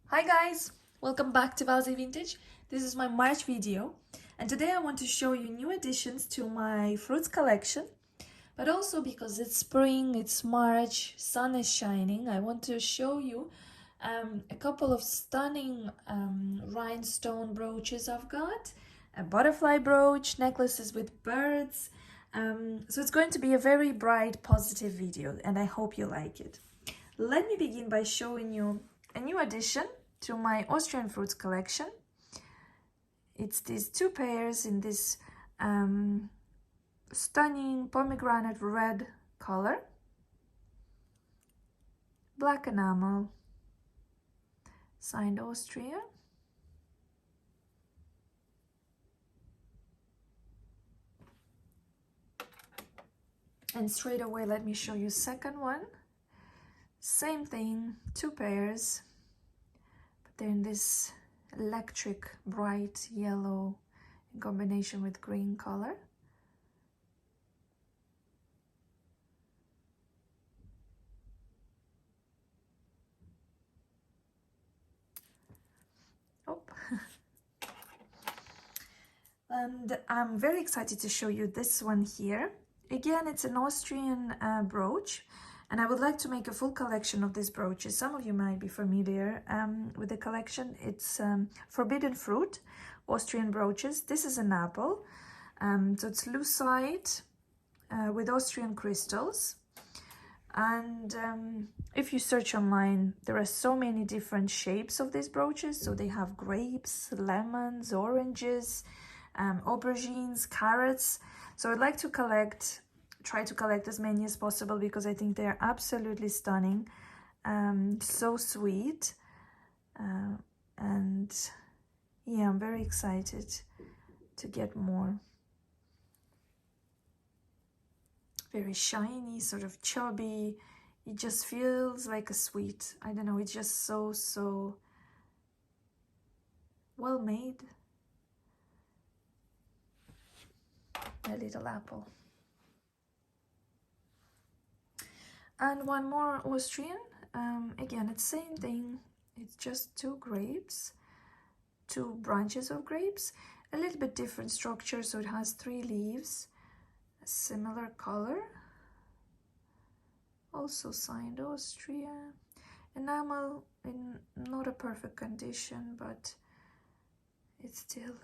Hi guys, welcome back to Valze Vintage. This is my March video and today I want to show you new additions to my fruits collection, but also because it's spring, it's March, sun is shining, I want to show you a couple of stunning rhinestone brooches I've got, a butterfly brooch, necklaces with birds, so it's going to be a very bright, positive video and I hope you like it. Let me begin by showing you a new addition to my Austrian fruits collection. It's these two pairs in this stunning pomegranate red color, black enamel, signed Austria. And straight away, let me show you second one. Same thing, two pairs, but they're in this electric bright yellow in combination with green color. Oh. And I'm very excited to show you this one here. Again, it's an Austrian brooch, and I would like to make a full collection of these brooches. Some of you might be familiar with the collection. It's forbidden fruit, Austrian brooches. This is an apple, so it's lucite with Austrian crystals. And if you search online, there are so many different shapes of these brooches. So they have grapes, lemons, oranges, aubergines, carrots. So I'd like to try to collect as many as possible because I think they're absolutely stunning, so sweet, and yeah, I'm very excited to get more. Very shiny, sort of chubby. It just feels like a sweet. I don't know, it's just so well made. A little apple. And one more Austrian. Again, it's same thing. It's just two grapes, two branches of grapes, a little bit different structure. So it has three leaves, a similar color. Also signed Austria. Enamel in not a perfect condition, but it's still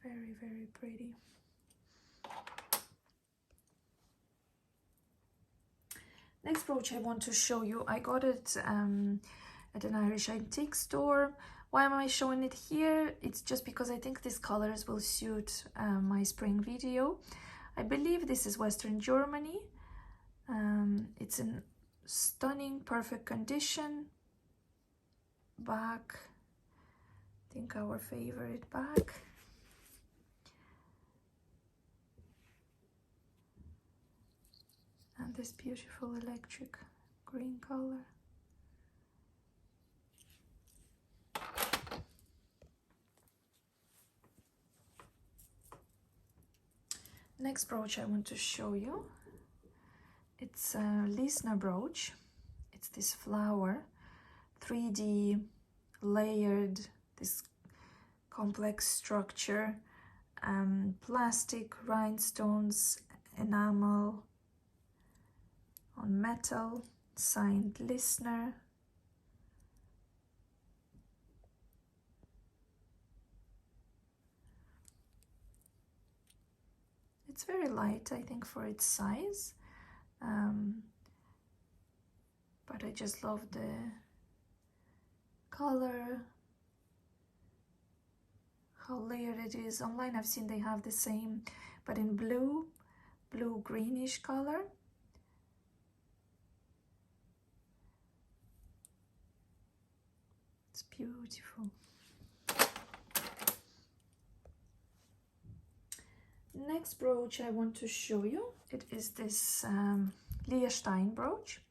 very pretty. Next brooch I want to show you, I got it at an Irish antique store. Why am I showing it here? It's just because I think these colors will suit my spring video. I believe this is Western Germany. It's in stunning, perfect condition. Back, I think our favorite back. And this beautiful electric green color. Next brooch I want to show you. It's a Lisner brooch. It's this flower, 3D layered, this complex structure, plastic rhinestones, enamel on metal, signed Lisner. It's very light, I think, for its size, but I just love the color, how layered it is. Online I've seen they have the same, but in blue greenish color. It's beautiful. Next brooch I want to show you, it is this Liechtenstein brooch.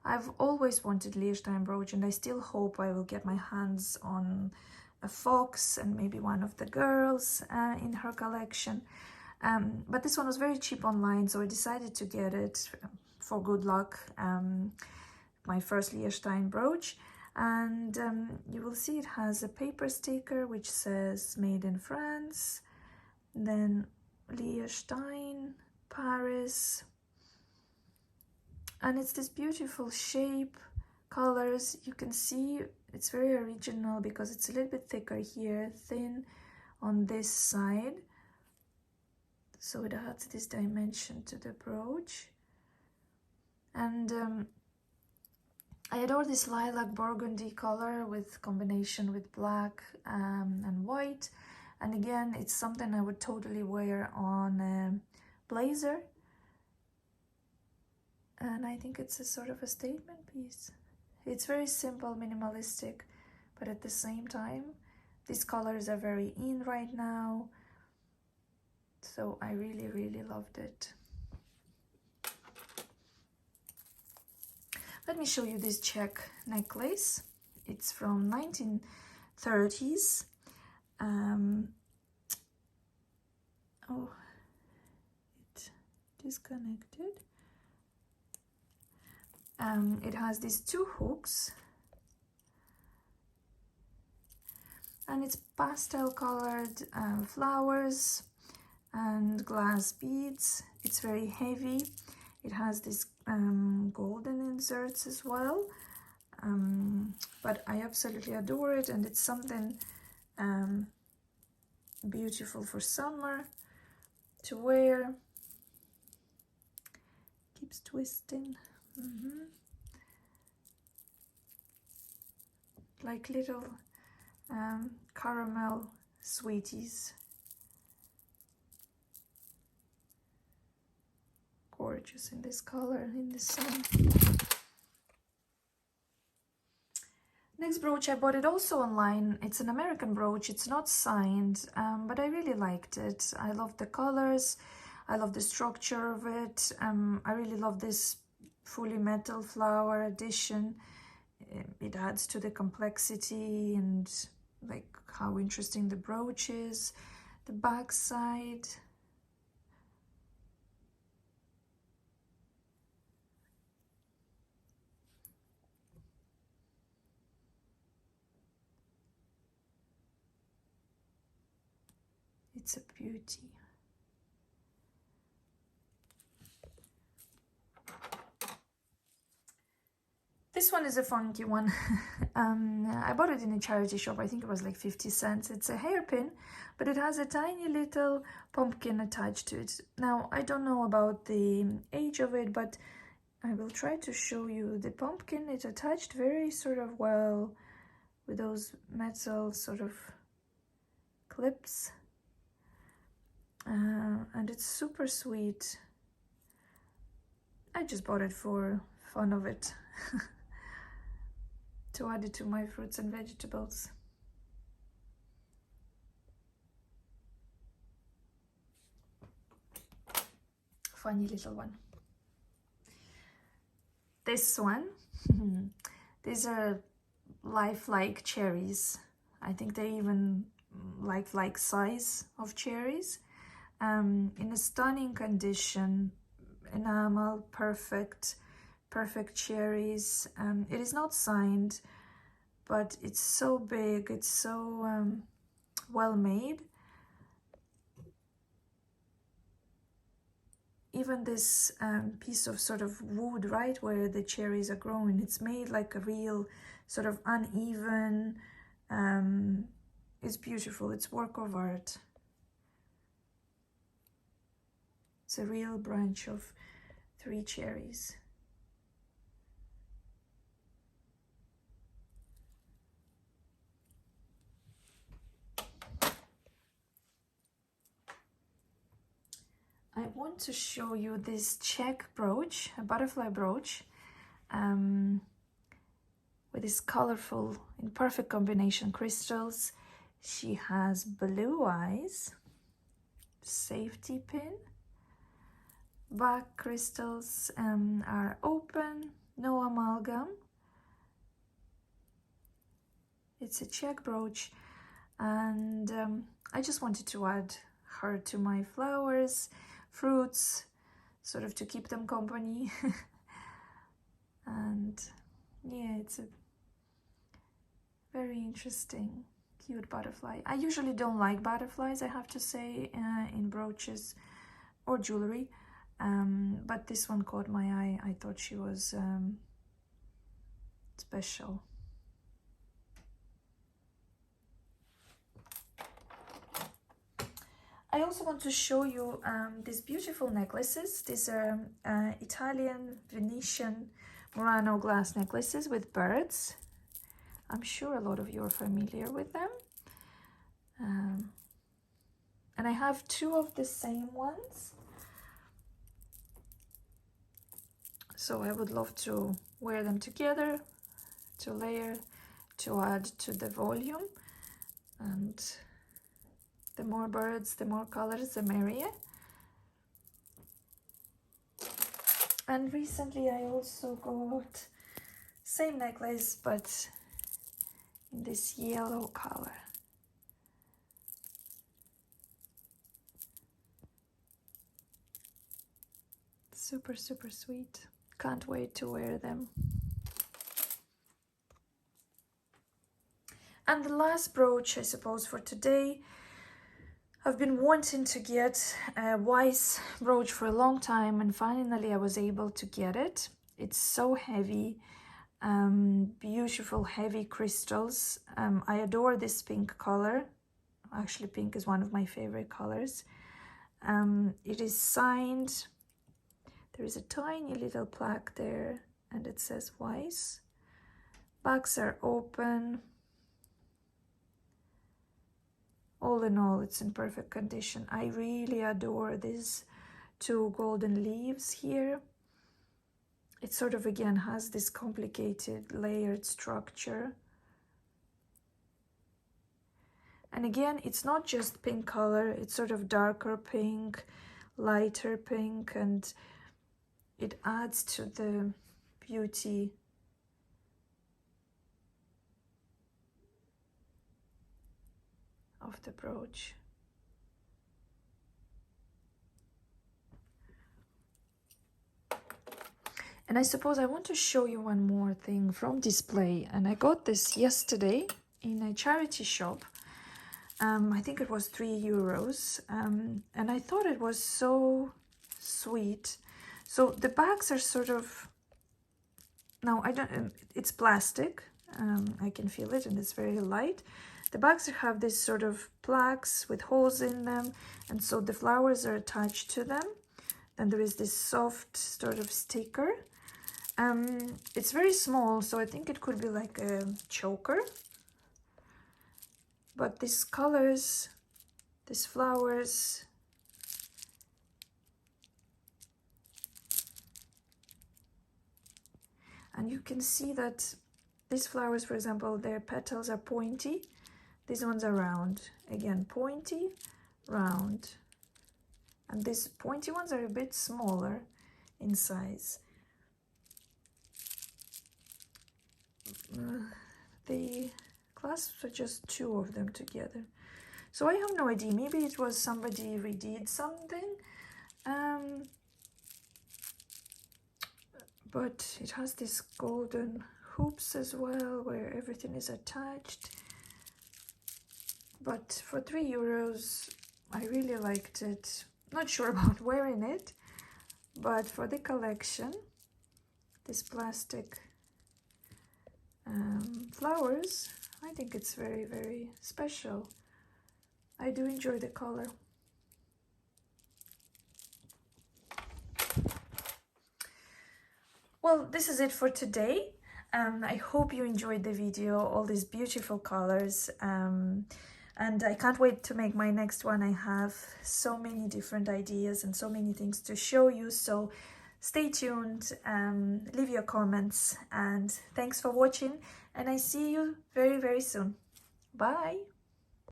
I've always wanted Liechtenstein brooch, and I still hope I will get my hands on a fox and maybe one of the girls in her collection. But this one was very cheap online, so I decided to get it for good luck. My first Liechtenstein brooch. And you will see it has a paper sticker which says made in France, then Liechtenstein, Paris, and it's this beautiful shape, colors. You can see it's very original because it's a little bit thicker here, thin on this side, so it adds this dimension to the brooch. And I adore this lilac burgundy color with combination with black and white. And again, it's something I would totally wear on a blazer. And I think it's a sort of a statement piece. It's very simple, minimalistic, but at the same time, these colors are very in right now. So I really, really loved it. Let me show you this Czech necklace. It's from 1930s. Oh, it disconnected. It has these two hooks, and it's pastel colored flowers and glass beads. It's very heavy. It has these golden inserts as well, but I absolutely adore it, and it's something beautiful for summer to wear. Keeps twisting. Like little caramel sweeties. Gorgeous in this color, in the sun. Next brooch, I bought it also online. It's an American brooch. It's not signed, but I really liked it. I love the colors. I love the structure of it. I really love this fully metal flower addition. It adds to the complexity and like how interesting the brooch is. The back side. It's a beauty. This one is a funky one. I bought it in a charity shop. I think it was like 50 cents. It's a hairpin, but it has a tiny little pumpkin attached to it. Now, I don't know about the age of it, but I will try to show you the pumpkin. It's attached very sort of well with those metal sort of clips. And it's super sweet. I just bought it for fun of it. To add it to my fruits and vegetables. Funny little one. This one, these are lifelike cherries. I think they even lifelike size of cherries. In a stunning condition, enamel, perfect cherries. It is not signed, but it's so big, it's so well made. Even this piece of sort of wood, right, where the cherries are growing, it's made like a real sort of uneven. It's beautiful, it's work of art. It's a real branch of 3 cherries. I want to show you this Czech brooch, a butterfly brooch, with this colorful, in perfect combination crystals. She has blue eyes, safety pin, back crystals are open, no amalgam. It's a Czech brooch, and I just wanted to add her to my flowers, fruits, sort of to keep them company. And yeah, it's a Very interesting, cute butterfly. I usually don't like butterflies, I have to say, in brooches or jewelry, but this one caught my eye. I thought she was special. I also want to show you these beautiful necklaces. These are Italian Venetian Murano glass necklaces with birds. I'm sure a lot of you are familiar with them. And I have two of the same ones. So I would love to wear them together, to layer, to add to the volume. And the more birds, the more colors, the merrier. And recently I also got same necklace, but in this yellow color. Super, super sweet. Can't wait to wear them. And the last brooch, I suppose, for today. I've been wanting to get a Weiss brooch for a long time, and finally I was able to get it. It's so heavy, beautiful heavy crystals. I adore this pink color. Actually, pink is one of my favorite colors. It is signed. There is a tiny little plaque there, and it says Weiss. Backs are open. All in all, it's in perfect condition. I really adore these two golden leaves here. It sort of, again, has this complicated layered structure. And again, it's not just pink color, it's sort of darker pink, lighter pink, and it adds to the beauty of the brooch. And I suppose I want to show you one more thing from display, and I got this yesterday in a charity shop. I think it was €3, and I thought it was so sweet. So the bags are sort of, now I don't, it's plastic, I can feel it, and it's very light. The bags have this sort of plaques with holes in them, and so the flowers are attached to them. Then there is this soft sort of sticker. It's very small, so I think it could be like a choker. But these colors, these flowers, and you can see that these flowers, for example, their petals are pointy. These ones are round. Again, pointy, round. And these pointy ones are a bit smaller in size. The clasps are just two of them together. So I have no idea. Maybe it was somebody redid something. But it has these golden hoops as well, where everything is attached. But for €3, I really liked it. Not sure about wearing it, but for the collection, this plastic flowers, I think it's very, very special. I do enjoy the color. Well, this is it for today. I hope you enjoyed the video, all these beautiful colors. And I can't wait to make my next one. I have so many different ideas and so many things to show you. So stay tuned, leave your comments, and thanks for watching. And I see you very, very soon. Bye.